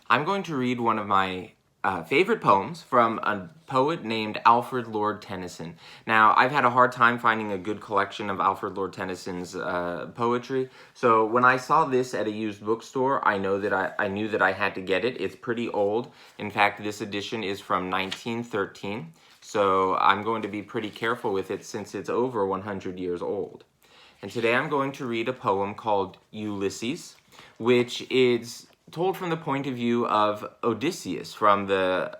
I'm going to read one of my favorite poems from a poet named Alfred Lord Tennyson. Now, I've had a hard time finding a good collection of Alfred Lord Tennyson's poetry, so when I saw this at a used bookstore, I knew that I had to get it. It's pretty old. In fact, this edition is from 1913, so I'm going to be pretty careful with it since it's over 100 years old. And today I'm going to read a poem called Ulysses, which is told from the point of view of Odysseus from the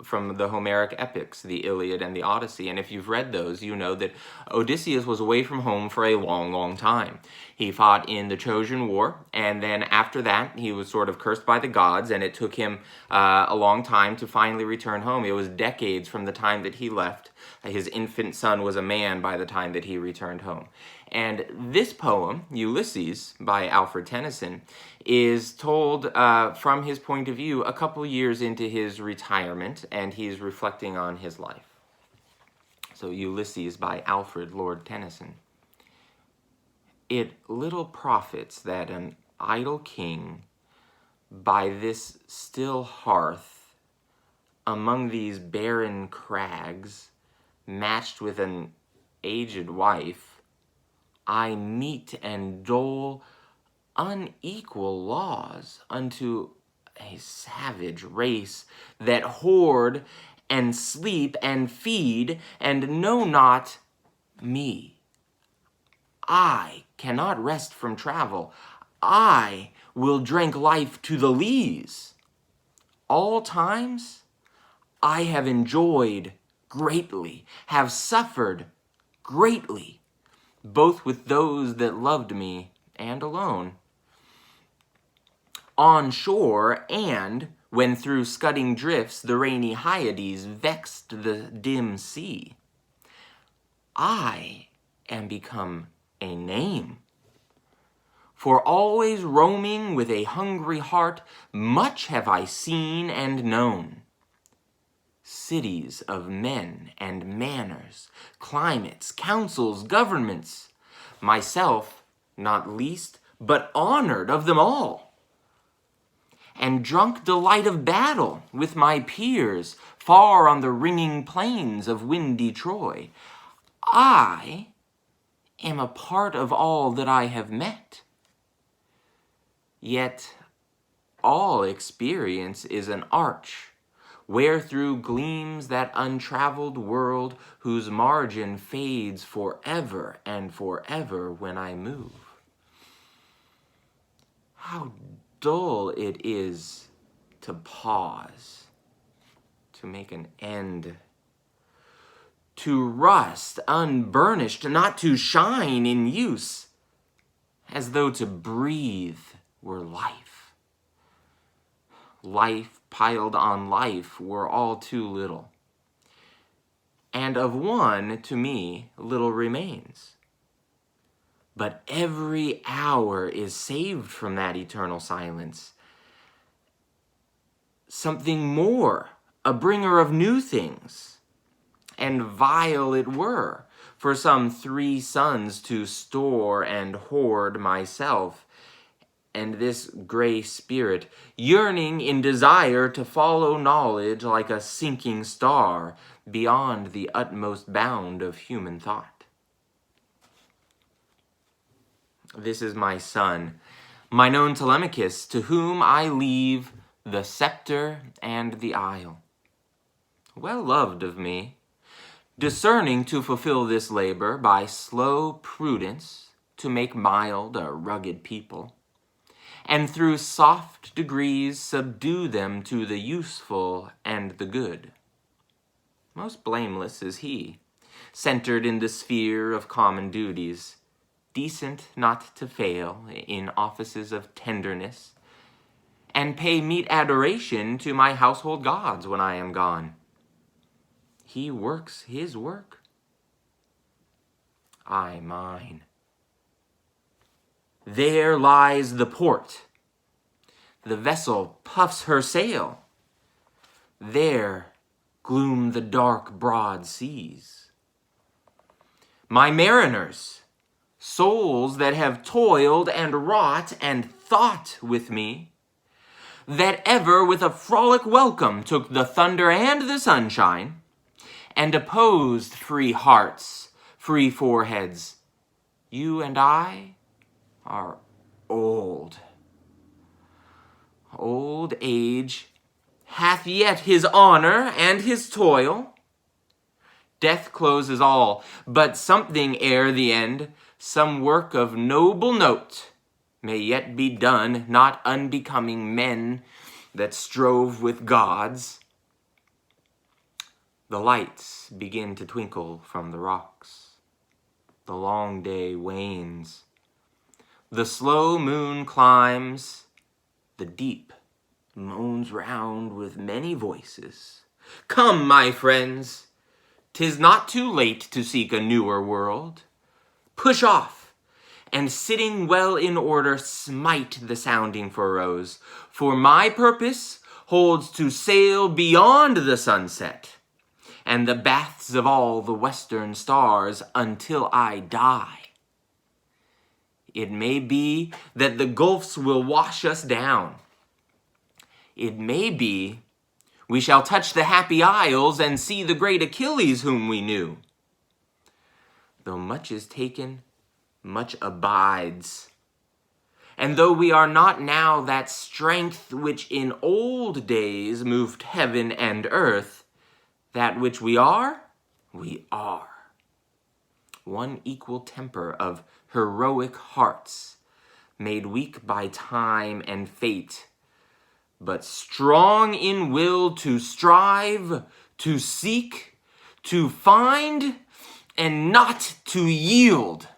Homeric epics, the Iliad and the Odyssey. And if you've read those, you know that Odysseus was away from home for a long, long time. He fought in the Trojan War, and then after that, he was sort of cursed by the gods, and it took him a long time to finally return home. It was decades from the time that he left. His infant son was a man by the time that he returned home. And this poem, Ulysses, by Alfred Tennyson, is told from his point of view a couple years into his retirement, and he's reflecting on his life. So Ulysses by Alfred Lord Tennyson. It little profits that an idle king by this still hearth among these barren crags, matched with an aged wife, I mete and dole unequal laws unto a savage race that hoard and sleep and feed and know not me. I cannot rest from travel. I will drink life to the lees. All times I have enjoyed greatly, have suffered greatly, both with those that loved me and alone. On shore, and when through scudding drifts the rainy Hyades vexed the dim sea, I am become a name. For always roaming with a hungry heart, much have I seen and known. Cities of men and manners, climates, councils, governments, myself not least, but honored of them all, and drunk delight of battle with my peers far on the ringing plains of windy Troy. I am a part of all that I have met. Yet all experience is an arch, wherethrough gleams that untraveled world whose margin fades forever and forever when I move. How dull it is to pause, to make an end, to rust unburnished, not to shine in use, as though to breathe were life. Life piled on life were all too little, and of one, to me, little remains. But every hour is saved from that eternal silence. Something more, a bringer of new things, and vile it were for some 3 suns to store and hoard myself, and this gray spirit, yearning in desire to follow knowledge like a sinking star beyond the utmost bound of human thought. This is my son, mine own Telemachus, to whom I leave the scepter and the isle. Well loved of me, discerning to fulfill this labor by slow prudence to make mild a rugged people, and through soft degrees subdue them to the useful and the good. Most blameless is he, centered in the sphere of common duties, decent not to fail in offices of tenderness, and pay meet adoration to my household gods when I am gone. He works his work, I mine. There lies the port. The vessel puffs her sail. There gloom the dark broad seas. My mariners, souls that have toiled and wrought and thought with me, that ever with a frolic welcome took the thunder and the sunshine, and opposed free hearts, free foreheads. You and I are old. Old age hath yet his honor and his toil. Death closes all, but something ere the end, some work of noble note, may yet be done, not unbecoming men that strove with gods. The lights begin to twinkle from the rocks. The long day wanes. The slow moon climbs. The deep moans round with many voices. Come, my friends, 'tis not too late to seek a newer world. Push off, and sitting well in order, smite the sounding furrows. For my purpose holds to sail beyond the sunset, and the baths of all the western stars until I die. It may be that the gulfs will wash us down. It may be we shall touch the happy isles and see the great Achilles whom we knew. Though much is taken, much abides. And though we are not now that strength which in old days moved heaven and earth, that which we are, we are. One equal temper of heroic hearts, made weak by time and fate, but strong in will to strive, to seek, to find, and not to yield.